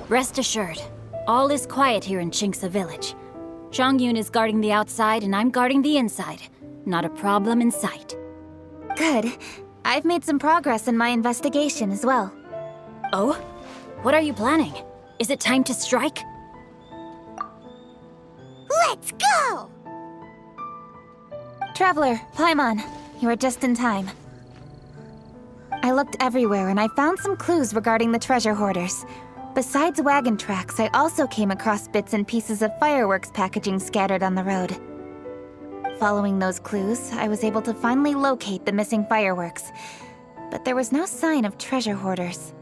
Rest assured, all is quiet here in Chinksa Village. Zhongyun is guarding the outside and I'm guarding the inside. Not a problem in sight. Good. I've made some progress in my investigation as well. Oh? What are you planning? Is it time to strike? Let's go! Traveler, Paimon, you are just in time. I looked everywhere and I found some clues regarding the treasure hoarders. Besides wagon tracks, I also came across bits and pieces of fireworks packaging scattered on the road. Following those clues, I was able to finally locate the missing fireworks. But there was no sign of treasure hoarders.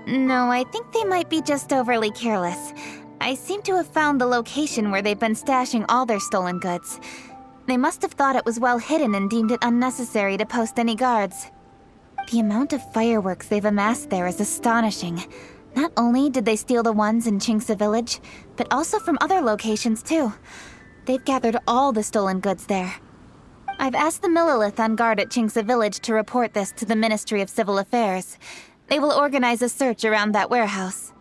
No, I think they might be just overly careless. I seem to have found the location where they've been stashing all their stolen goods. They must have thought it was well hidden and deemed it unnecessary to post any guards. The amount of fireworks they've amassed there is astonishing. Not only did they steal the ones in Chinksa Village, but also from other locations too. They've gathered all the stolen goods there. I've asked the Millilith on guard at Chinksa Village to report this to the Ministry of Civil Affairs. They will organize a search around that warehouse.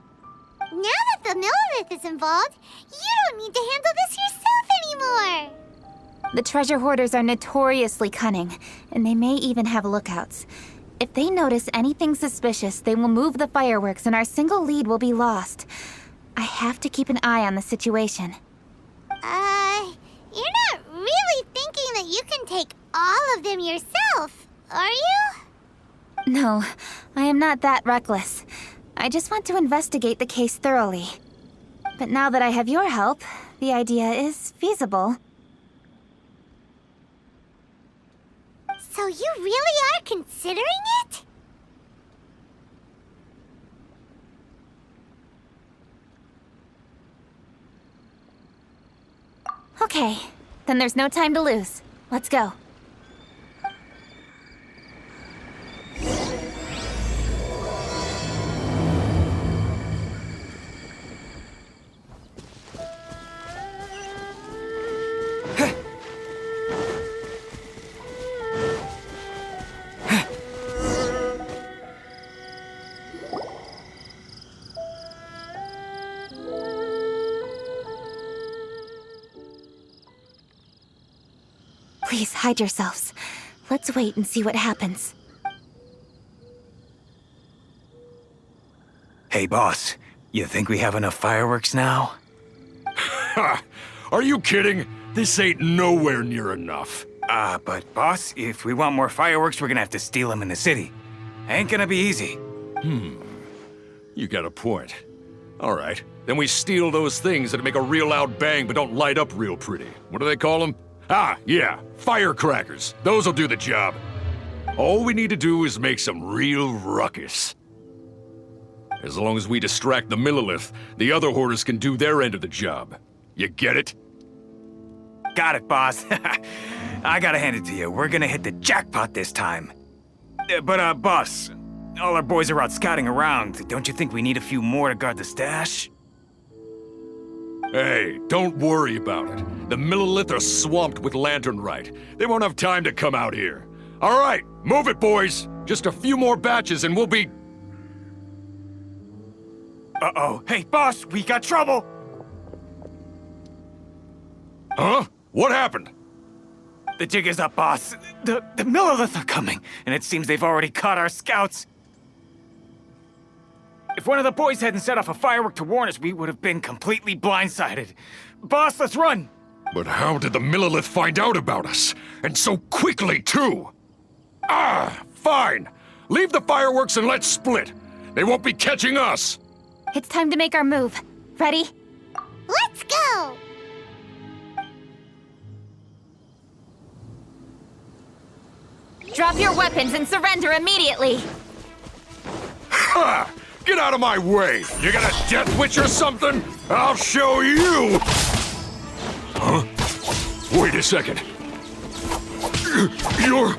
Now that the Millilith is involved, you don't need to handle this yourself anymore! The treasure hoarders are notoriously cunning, and they may even have lookouts. If they notice anything suspicious, they will move the fireworks and our single lead will be lost. I have to keep an eye on the situation. You're not really thinking that you can take all of them yourself, are you? No, I am not that reckless. I just want to investigate the case thoroughly. But now that I have your help, the idea is feasible. So you really are considering it? Okay, then there's no time to lose. Let's go. Please, hide yourselves. Let's wait and see what happens. Hey, boss. You think we have enough fireworks now? Ha! Are you kidding? This ain't nowhere near enough. But boss, if we want more fireworks, we're gonna have to steal them in the city. Ain't gonna be easy. You got a point. All right, then we steal those things that make a real loud bang but don't light up real pretty. What do they call them? Ah, yeah, firecrackers. Those'll do the job. All we need to do is make some real ruckus. As long as we distract the Millilith, the other hoarders can do their end of the job. You get it? Got it, boss. I gotta hand it to you. We're gonna hit the jackpot this time. But, boss, all our boys are out scouting around. Don't you think we need a few more to guard the stash? Hey, don't worry about it. The Millilith are swamped with lanternite. They won't have time to come out here. All right, move it, boys. Just a few more batches and we'll be... Uh-oh. Hey, boss, we got trouble! Huh? What happened? The jig is up, boss. The Millilith are coming, and it seems they've already caught our scouts. If one of the boys hadn't set off a firework to warn us, we would have been completely blindsided. Boss, let's run! But how did the Millilith find out about us? And so quickly, too? Ah, fine. Leave the fireworks and let's split. They won't be catching us. It's time to make our move. Ready? Let's go! Drop your weapons and surrender immediately! Ha! Get out of my way! You got a death witch or something? I'll show you! Huh? Wait a second. You're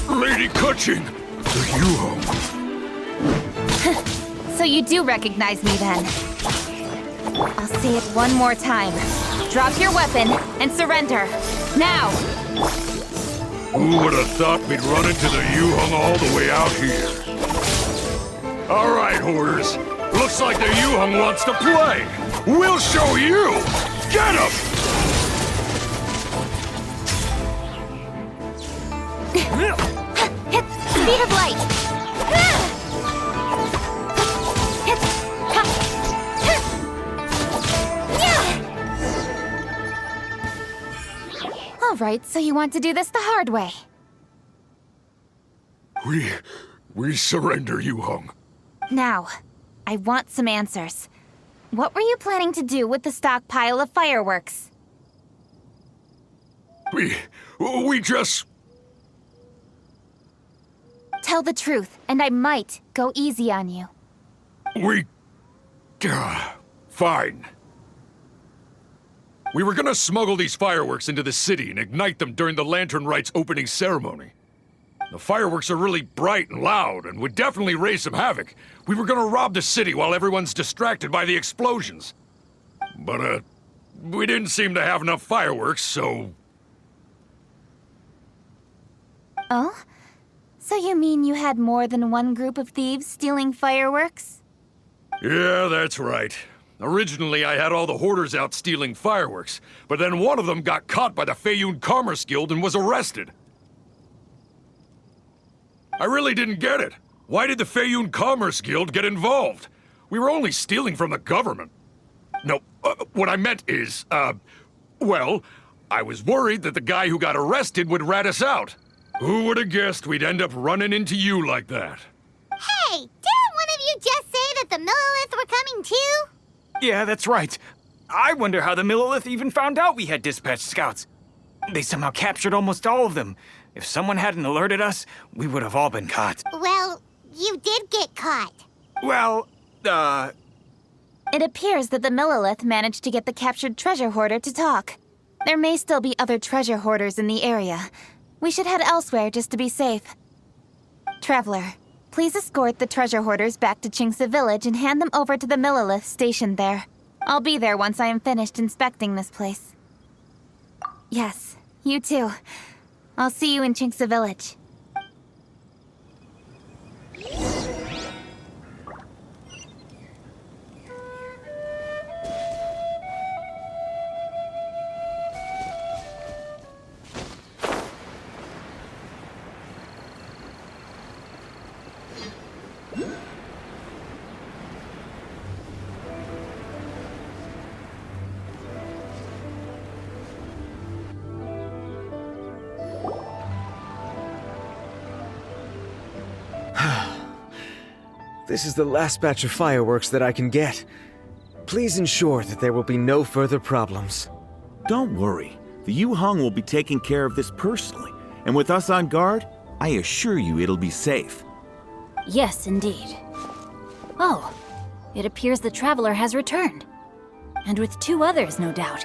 Lady Kuching, the Yuho. So you do recognize me then? I'll say it one more time. Drop your weapon and surrender. Now! Who would have thought we'd run into the Yuhong all the way out here? All right, Hoarders. Looks like the Yuhong wants to play. We'll show you! Get him! Hit speed of light! All right, so you want to do this the hard way. We surrender, Yuhong. Now, I want some answers. What were you planning to do with the stockpile of fireworks? We just... Tell the truth, and I might go easy on you. Fine. We were gonna smuggle these fireworks into the city and ignite them during the Lantern Rite's opening ceremony. The fireworks are really bright and loud and would definitely raise some havoc. We were gonna rob the city while everyone's distracted by the explosions. But, we didn't seem to have enough fireworks, so... Oh? So you mean you had more than one group of thieves stealing fireworks? Yeah, that's right. Originally, I had all the hoarders out stealing fireworks, but then one of them got caught by the Feiyun Commerce Guild and was arrested. I really didn't get it. Why did the Feiyun Commerce Guild get involved? We were only stealing from the government. No, what I meant is, well, I was worried that the guy who got arrested would rat us out. Who would have guessed we'd end up running into you like that? Hey, didn't one of you just say that the Millilith were coming too? Yeah, that's right. I wonder how the Millilith even found out we had dispatched scouts. They somehow captured almost all of them. If someone hadn't alerted us, we would have all been caught. Well, you did get caught. Well, It appears that the Millilith managed to get the captured treasure hoarder to talk. There may still be other treasure hoarders in the area. We should head elsewhere just to be safe. Traveler, please escort the treasure hoarders back to Chingsa Village and hand them over to the Millilith stationed there. I'll be there once I am finished inspecting this place. Yes, you too. I'll see you in Chingsa Village. This is the last batch of fireworks that I can get. Please ensure that there will be no further problems. Don't worry. The Yuhong will be taking care of this personally. And with us on guard, I assure you it'll be safe. Yes, indeed. Oh, it appears the Traveler has returned. And with 2 others, no doubt.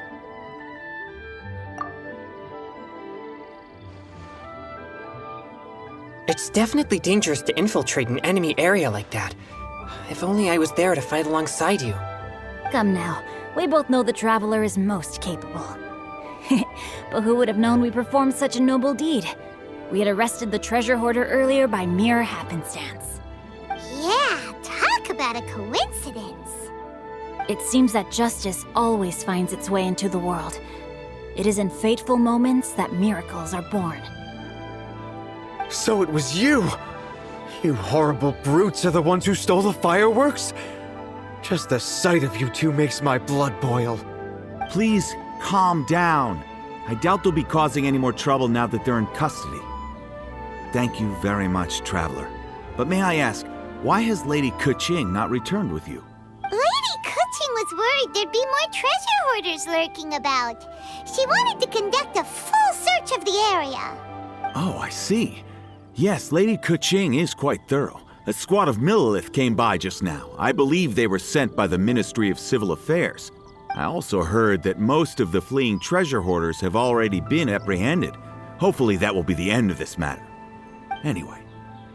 It's definitely dangerous to infiltrate an enemy area like that. If only I was there to fight alongside you. Come now, we both know the Traveler is most capable. But who would have known we performed such a noble deed? We had arrested the treasure hoarder earlier by mere happenstance. Yeah, talk about a coincidence. It seems that justice always finds its way into the world. It is in fateful moments that miracles are born. So it was you! You horrible brutes are the ones who stole the fireworks? Just the sight of you two makes my blood boil. Please, calm down. I doubt they'll be causing any more trouble now that they're in custody. Thank you very much, Traveler. But may I ask, why has Lady Kuching not returned with you? Lady Kuching was worried there'd be more treasure hoarders lurking about. She wanted to conduct a full search of the area. Oh, I see. Yes, Lady Kuching is quite thorough. A squad of Millilith came by just now. I believe they were sent by the Ministry of Civil Affairs. I also heard that most of the fleeing treasure hoarders have already been apprehended. Hopefully that will be the end of this matter. Anyway,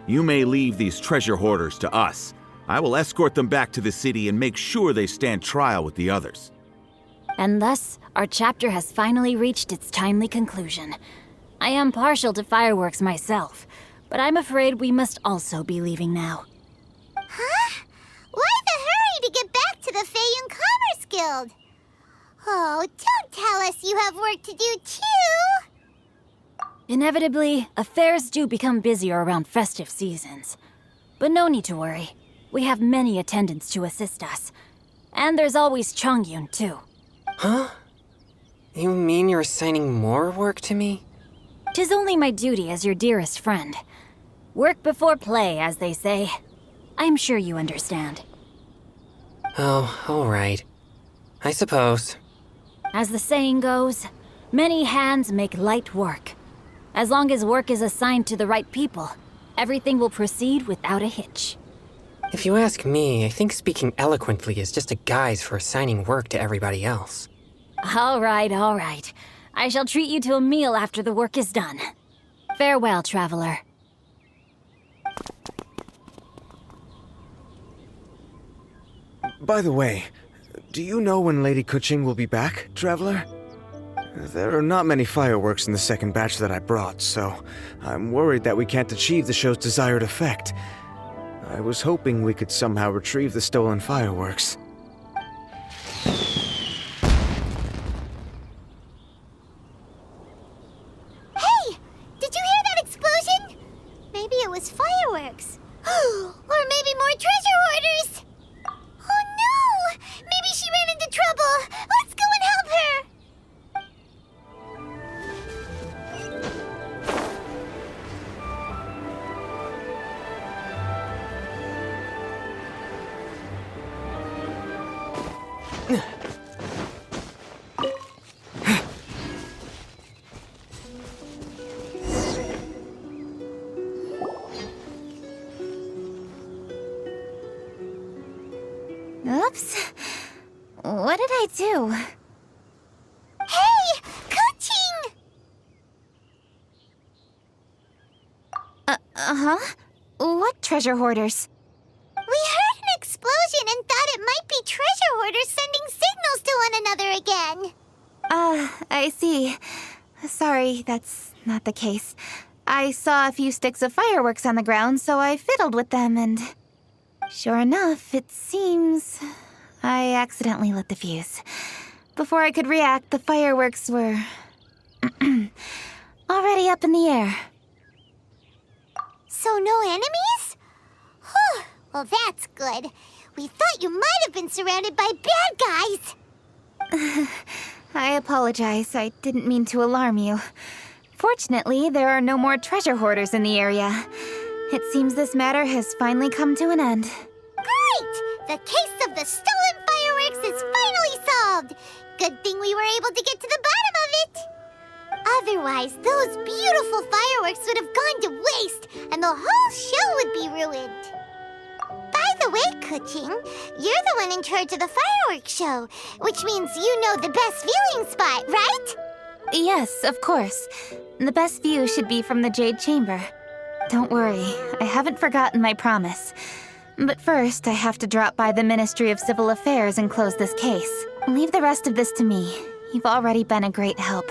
you may leave these treasure hoarders to us. I will escort them back to the city and make sure they stand trial with the others. And thus, our chapter has finally reached its timely conclusion. I am partial to fireworks myself, but I'm afraid we must also be leaving now. Huh? Why the hurry to get back to the Feiyun Commerce Guild? Oh, don't tell us you have work to do too! Inevitably, affairs do become busier around festive seasons. But no need to worry. We have many attendants to assist us. And there's always Chongyun, too. Huh? You mean you're assigning more work to me? 'Tis only my duty as your dearest friend. Work before play, as they say. I'm sure you understand. Oh, all right. I suppose. As the saying goes, many hands make light work. As long as work is assigned to the right people, everything will proceed without a hitch. If you ask me, I think speaking eloquently is just a guise for assigning work to everybody else. All right, all right. I shall treat you to a meal after the work is done. Farewell, traveler. By the way, do you know when Lady Kuching will be back, traveler? There are not many fireworks in the second batch that I brought, so I'm worried that we can't achieve the show's desired effect. I was hoping we could somehow retrieve the stolen fireworks. Hey! Did you hear that explosion? Maybe it was fireworks. Or maybe more treasure hoarders! Oh no! Maybe she ran into trouble! Let's go and help her! Oops. What did I do? Hey! Coaching! Uh-huh. What treasure hoarders? We heard an explosion and thought it might be treasure hoarders sending signals to one another again. I see. Sorry, that's not the case. I saw a few sticks of fireworks on the ground, so I fiddled with them and... Sure enough, it seems... I accidentally lit the fuse. Before I could react, the fireworks were... already up in the air. So no enemies? Whew, well that's good. We thought you might have been surrounded by bad guys. I apologize. I didn't mean to alarm you. Fortunately, there are no more treasure hoarders in the area. It seems this matter has finally come to an end. Great! The case of the stolen fireworks is finally solved. Good thing we were able to get to the bottom of it. Otherwise, those beautiful fireworks would have gone to waste, and the whole show would be ruined. By the way, Kuching, you're the one in charge of the fireworks show, which means you know the best viewing spot, right? Yes, of course. The best view should be from the Jade Chamber. Don't worry, I haven't forgotten my promise. But first, I have to drop by the Ministry of Civil Affairs and close this case. Leave the rest of this to me. You've already been a great help.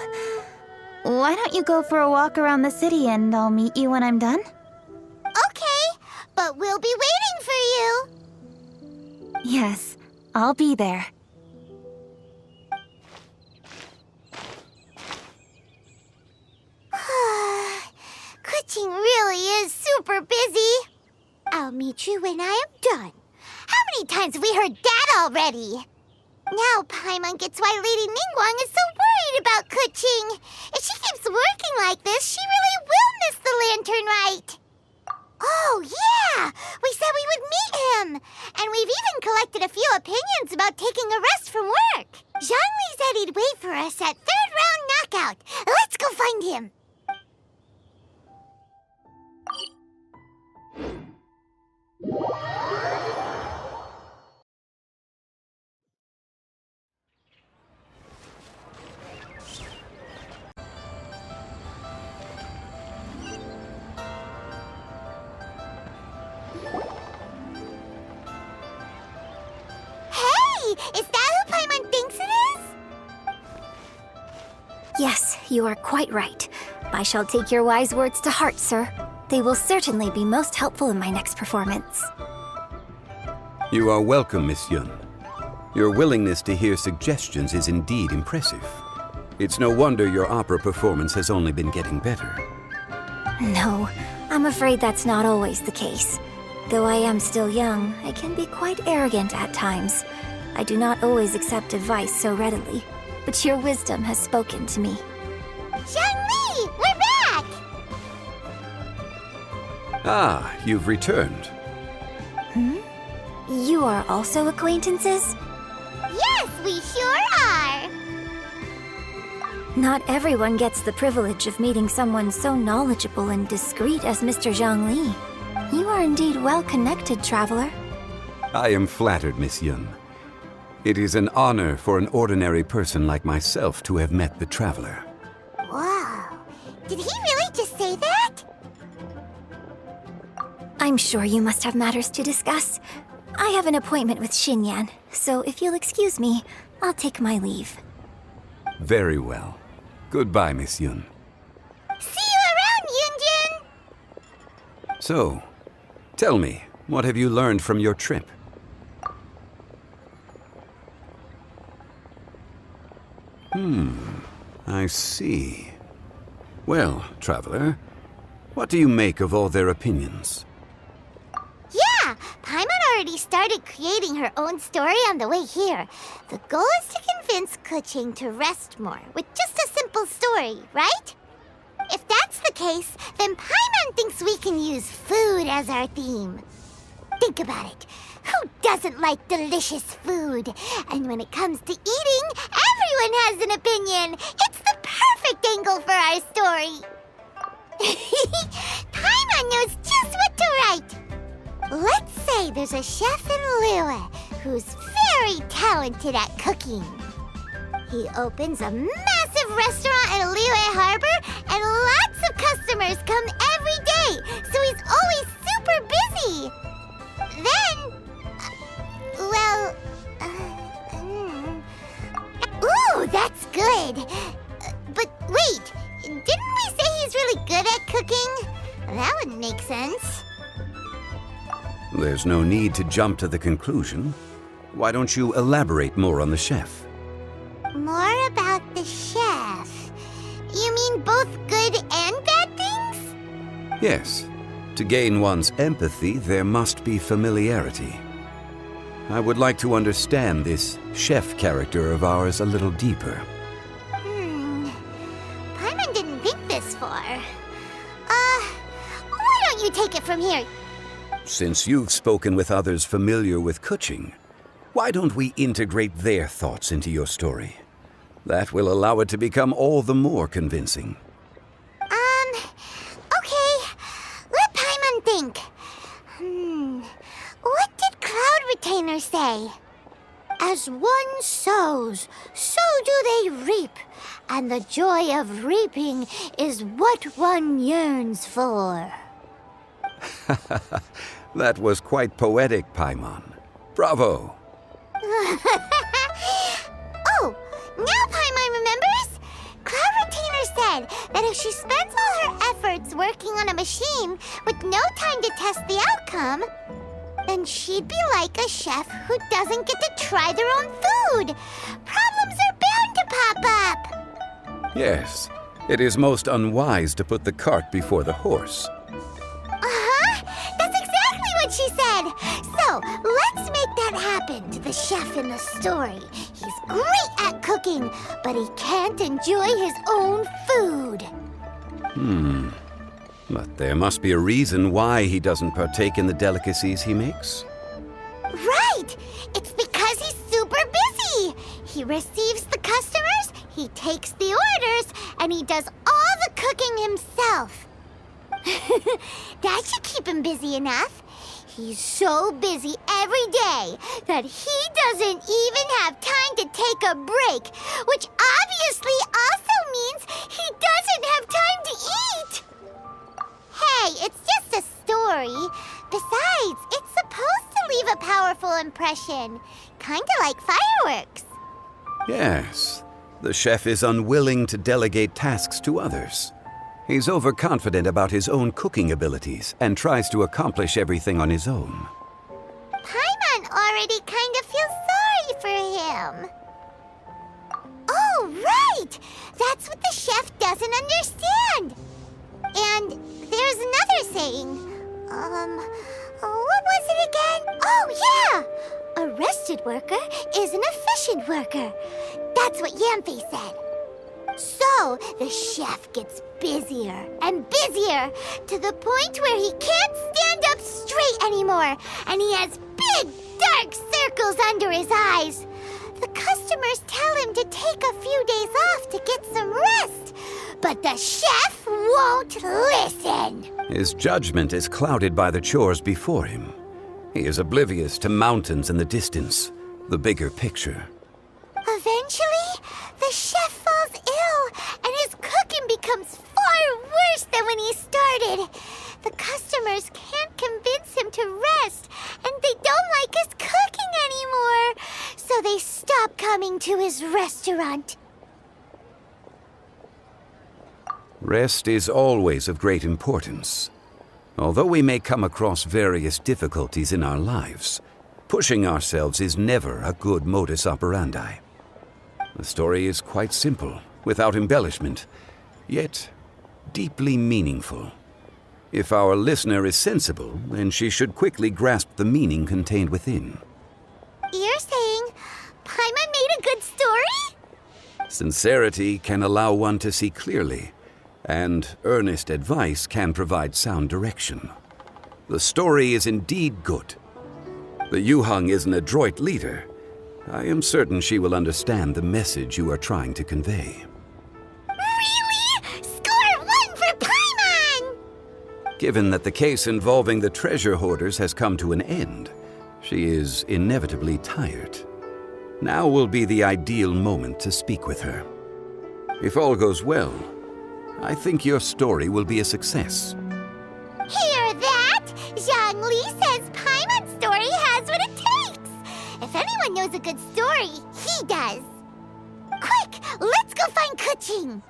Why don't you go for a walk around the city and I'll meet you when I'm done? Okay, but we'll be waiting for you. Yes, I'll be there. Kuching really is super busy. I'll meet you when I am done. How many times have we heard that already? Now Paimon gets why Lady Ningguang is so worried about Kuching. If she keeps working like this, she really will miss the lantern rite. Oh, yeah! We said we would meet him! And we've even collected a few opinions about taking a rest from work. Zhongli said he'd wait for us at third round knockout. Let's go find him. Yes, you are quite right. I shall take your wise words to heart, sir. They will certainly be most helpful in my next performance. You are welcome, Miss Yun. Your willingness to hear suggestions is indeed impressive. It's no wonder your opera performance has only been getting better. No, I'm afraid that's not always the case. Though I am still young, I can be quite arrogant at times. I do not always accept advice so readily, but your wisdom has spoken to me. Zhangli, we're back! Ah, you've returned. You are also acquaintances? Yes, we sure are! Not everyone gets the privilege of meeting someone so knowledgeable and discreet as Mr. Zhangli. You are indeed well connected, traveler. I am flattered, Miss Yun. It is an honor for an ordinary person like myself to have met the traveler. Wow. Did he really just say that? I'm sure you must have matters to discuss. I have an appointment with Xinyan, so if you'll excuse me, I'll take my leave. Very well. Goodbye, Miss Yun. See you around, Yunjin! So, tell me, what have you learned from your trip? I see. Well, traveler, what do you make of all their opinions? Yeah, Paimon already started creating her own story on the way here. The goal is to convince Kuching to rest more with just a simple story, right? If that's the case, then Paimon thinks we can use food as our theme. Think about it. Who doesn't like delicious food? And when it comes to eating, everyone has an opinion. It's the perfect angle for our story. Paimon knows just what to write. Let's say there's a chef in Liyue who's very talented at cooking. He opens a massive restaurant in Liyue Harbor, and lots of customers come every day, so he's always super busy. Then, ooh, that's good. But wait, didn't we say he's really good at cooking? That wouldn't make sense. There's no need to jump to the conclusion. Why don't you elaborate more on the chef? More about the chef. You mean both good and bad things? Yes. To gain one's empathy, there must be familiarity. I would like to understand this chef character of ours a little deeper. Paimon didn't think this far. Why don't you take it from here? Since you've spoken with others familiar with Kuching, why don't we integrate their thoughts into your story? That will allow it to become all the more convincing. Okay. Let Paimon think. What did Cloud Retainer say? As one sows, so do they reap. And the joy of reaping is what one yearns for. That was quite poetic, Paimon. Bravo! Oh, now Paimon remembers? Cloud Retainer said that if she spends all her efforts working on a machine with no time to test the outcome, then she'd be like a chef who doesn't get to try their own food. Problems are bound to pop up. Yes, it is most unwise to put the cart before the horse. That's exactly what she said. So, let's make that happen to the chef in the story. He's great at cooking, but he can't enjoy his own food. But there must be a reason why he doesn't partake in the delicacies he makes. Right! It's because he's super busy. He receives the customers, he takes the orders, and he does all the cooking himself. That should keep him busy enough. He's so busy every day that he doesn't even have time to take a break, which obviously also means he doesn't have time to eat. Hey, it's just a story. Besides, it's supposed to leave a powerful impression. Kinda like fireworks. Yes, The chef is unwilling to delegate tasks to others. He's overconfident about his own cooking abilities and tries to accomplish everything on his own. Paimon already kind of feels sorry for him. Oh, right! That's what the chef doesn't understand. And there's another saying. What was it again? Oh, yeah! A rested worker is an efficient worker. That's what Yamfe said. So, the chef gets busier and busier to the point where he can't stand up straight anymore, and he has big, dark circles under his eyes. The customers tell him to take a few days off to get some rest, but the chef won't listen. His judgment is clouded by the chores before him. He is oblivious to mountains in the distance, the bigger picture. Eventually, the chef falls ill, and his cooking becomes far worse than when he started. The customers can't convince him to rest, and they don't like his cooking anymore, so they stop coming to his restaurant. Rest is always of great importance. Although we may come across various difficulties in our lives, pushing ourselves is never a good modus operandi. The story is quite simple, without embellishment, yet deeply meaningful. If our listener is sensible, then she should quickly grasp the meaning contained within. You're saying Paimon made a good story? Sincerity can allow one to see clearly, and earnest advice can provide sound direction. The story is indeed good. The Yuhang is an adroit leader. I am certain she will understand the message you are trying to convey. Really? Score 1 for Paimon! Given that the case involving the treasure hoarders has come to an end, she is inevitably tired. Now will be the ideal moment to speak with her. If all goes well, I think your story will be a success. Hear that? Zhang Li says Paimon's story has what it takes. If anyone knows a good story, he does. Quick, let's go find Kuching.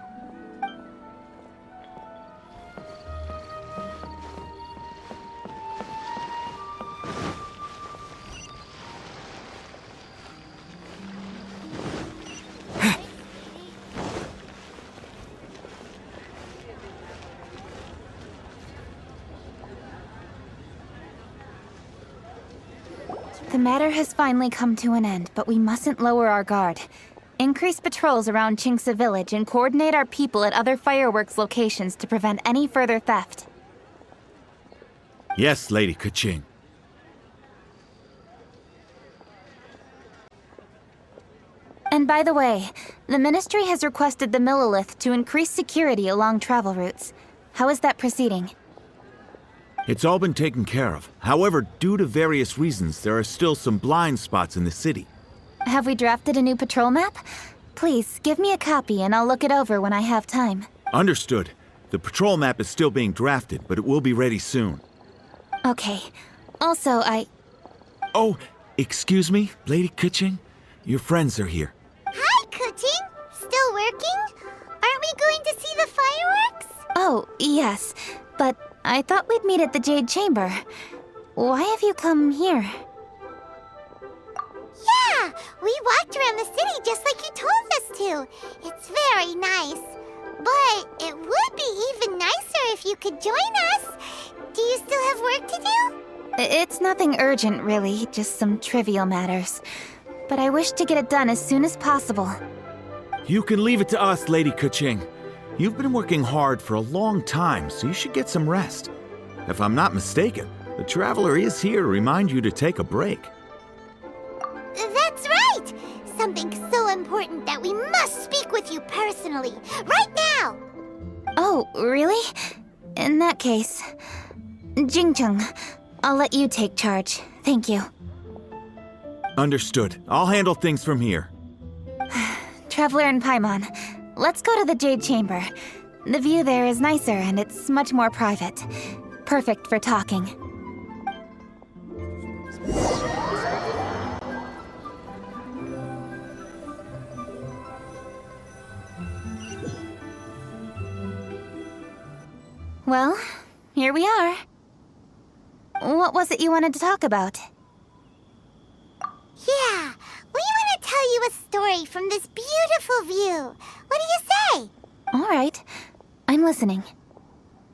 The matter has finally come to an end, but we mustn't lower our guard. Increase patrols around Chingsa village and coordinate our people at other fireworks locations to prevent any further theft. Yes, Lady Keqing. And by the way, the Ministry has requested the Millilith to increase security along travel routes. How is that proceeding? It's all been taken care of. However, due to various reasons, there are still some blind spots in the city. Have we drafted a new patrol map? Please, give me a copy and I'll look it over when I have time. Understood. The patrol map is still being drafted, but it will be ready soon. Okay. Also, Oh, excuse me, Lady Keqing? Your friends are here. Hi, Kuching. Still working? Aren't we going to see the fireworks? Oh, yes. But I thought we'd meet at the Jade Chamber. Why have you come here? Yeah, we walked around the city just like you told us to. It's very nice. But it would be even nicer if you could join us. Do you still have work to do? It's nothing urgent, really, just some trivial matters. But I wish to get it done as soon as possible. You can leave it to us, Lady Keqing. You've been working hard for a long time, so you should get some rest. If I'm not mistaken, the Traveler is here to remind you to take a break. That's right! Something so important that we must speak with you personally, right now! Oh, really? In that case, Jingcheng, I'll let you take charge. Thank you. Understood. I'll handle things from here. Traveler and Paimon, let's go to the Jade Chamber. The view there is nicer and it's much more private. Perfect for talking. Well, here we are. What was it you wanted to talk about? Yeah, we want to tell you a story from this beautiful view. What do you say? All right, I'm listening.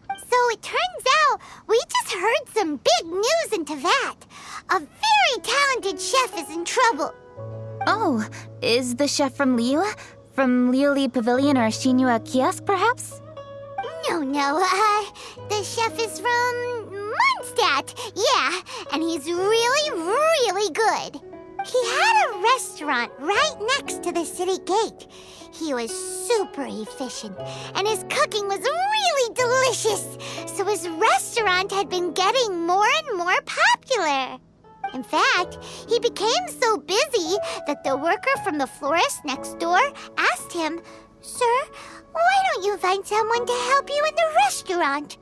So it turns out we just heard some big news in Teyvat. A very talented chef is in trouble. Oh, is the chef from Liyue? From Liuli Pavilion or Shinua Kiosk, perhaps? No, the chef is from Mondstadt. Yeah, and he's really good. He had a restaurant right next to the city gate. He was super efficient, and his cooking was really delicious, so his restaurant had been getting more and more popular. In fact, he became so busy that the worker from the florist next door asked him, "Sir, why don't you find someone to help you in the restaurant?"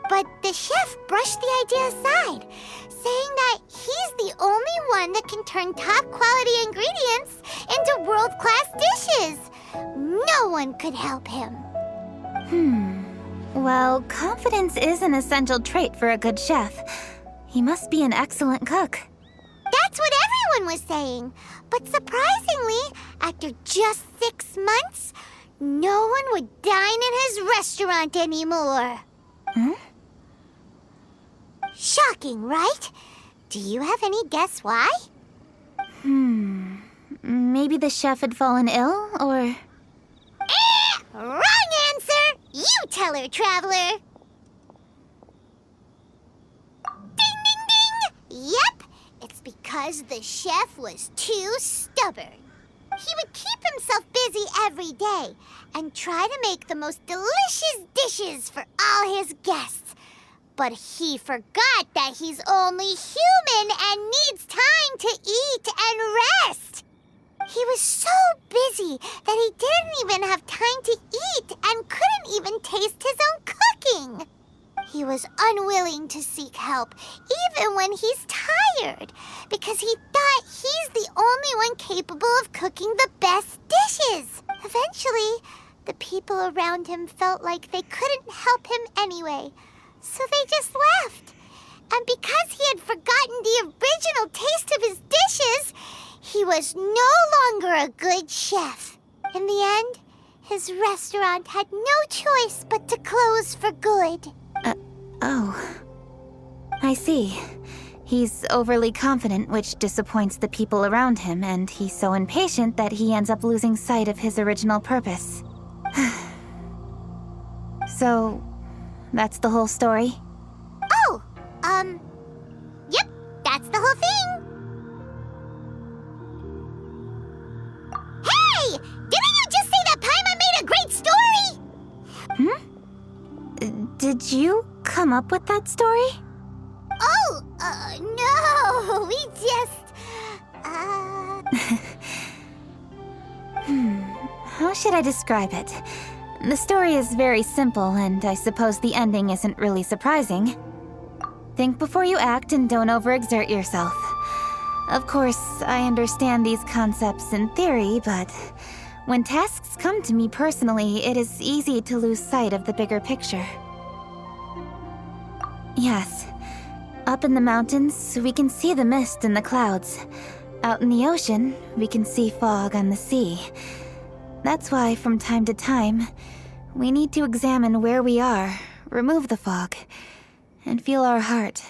But the chef brushed the idea aside, saying that he's the only one that can turn top-quality ingredients into world-class dishes. No one could help him. Well, confidence is an essential trait for a good chef. He must be an excellent cook. That's what everyone was saying. But surprisingly, after just 6 months, no one would dine in his restaurant anymore. Shocking, right? Do you have any guess why? Maybe the chef had fallen ill, or... Wrong answer! You tell her, Traveler! Ding, ding, ding! Yep, it's because the chef was too stubborn. He would keep himself busy every day and try to make the most delicious dishes for all his guests. But he forgot that he's only human and needs time to eat and rest. He was so busy that he didn't even have time to eat and couldn't even taste his own cooking. He was unwilling to seek help, even when he's tired, because he thought he's the only one capable of cooking the best dishes. Eventually, the people around him felt like they couldn't help him anyway, so they just left. And because he had forgotten the original taste of his dishes, he was no longer a good chef. In the end, his restaurant had no choice but to close for good. Oh. I see. He's overly confident, which disappoints the people around him, and he's so impatient that he ends up losing sight of his original purpose. So, that's the whole story? Oh, yep, that's the whole thing. Hey! Didn't you just say that Paimon made a great story? Did you come up with that story? Oh, no, we just, How should I describe it? The story is very simple, and I suppose the ending isn't really surprising. Think before you act and don't overexert yourself. Of course, I understand these concepts in theory, but when tasks come to me personally, it is easy to lose sight of the bigger picture. Yes. Up in the mountains, we can see the mist in the clouds. Out in the ocean, we can see fog on the sea. That's why, from time to time, we need to examine where we are, remove the fog, and feel our heart.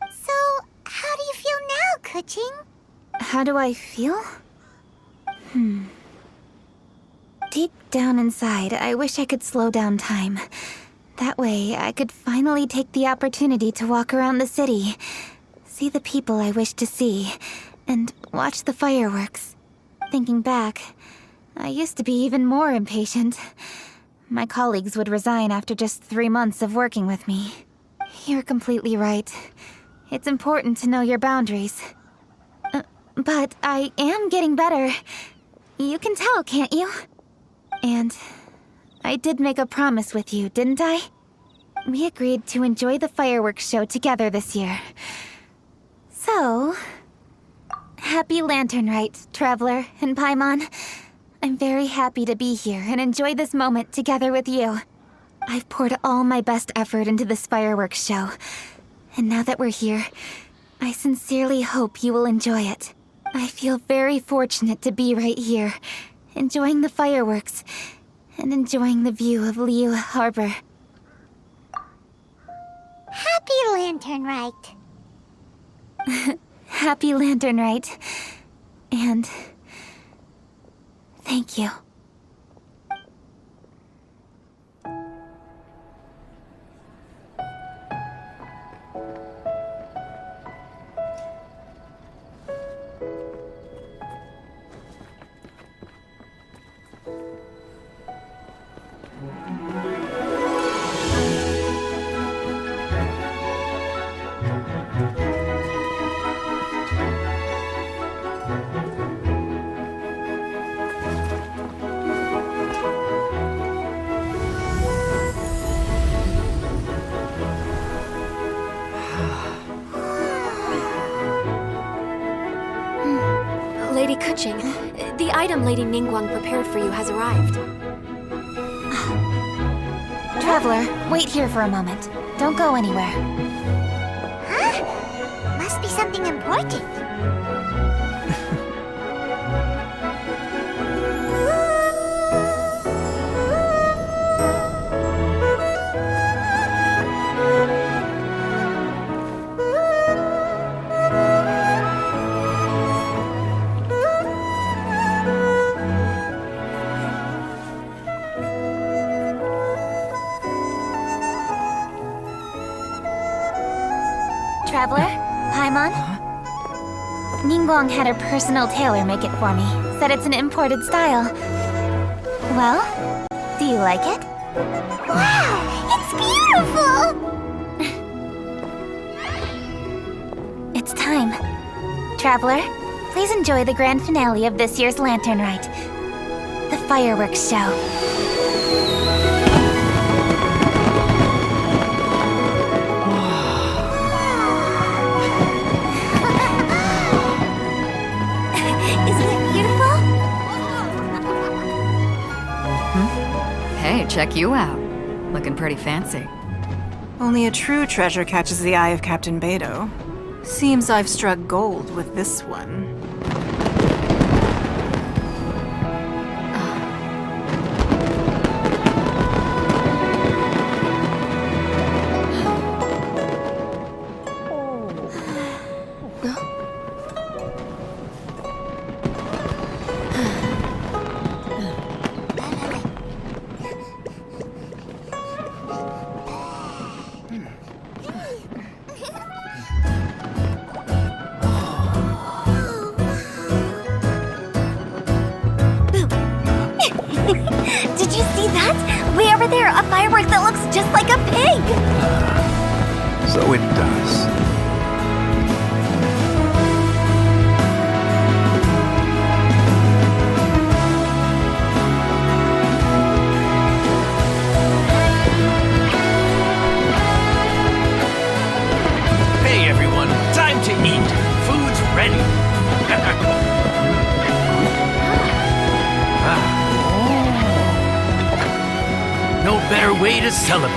So, how do you feel now, Kuching? How do I feel? Deep down inside, I wish I could slow down time. That way, I could finally take the opportunity to walk around the city, see the people I wish to see, and watch the fireworks. Thinking back, I used to be even more impatient. My colleagues would resign after just 3 months of working with me. You're completely right. It's important to know your boundaries. But I am getting better. You can tell, can't you? And I did make a promise with you, didn't I? We agreed to enjoy the fireworks show together this year. So, happy Lantern Rite, Traveler and Paimon. I'm very happy to be here and enjoy this moment together with you. I've poured all my best effort into this fireworks show. And now that we're here, I sincerely hope you will enjoy it. I feel very fortunate to be right here, enjoying the fireworks, and enjoying the view of Liu Harbor. Happy Lantern Rite. Happy Lantern Rite. And thank you. Lady Kuching, the item Lady Ningguang prepared for you has arrived. Traveler, wait here for a moment. Don't go anywhere. Huh? Must be something important. Traveler? Paimon? Ningguang had her personal tailor make it for me. Said it's an imported style. Well, do you like it? Wow! It's beautiful! It's time. Traveler, please enjoy the grand finale of this year's Lantern Rite. The fireworks show. Hey, check you out. Looking pretty fancy. Only a true treasure catches the eye of Captain Beidou. Seems I've struck gold with this one. Did you see that? Way over there, a firework that looks just like a pig! So it does. Hey everyone, time to eat. Food's ready. No better way to celebrate.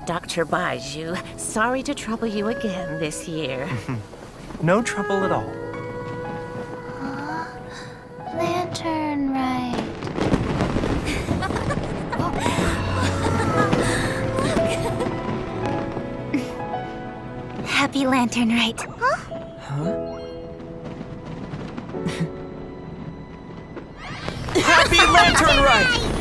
Dr. Baiju, sorry to trouble you again this year. No trouble at all. Lantern Rite. Happy Lantern Rite. Happy Lantern Rite!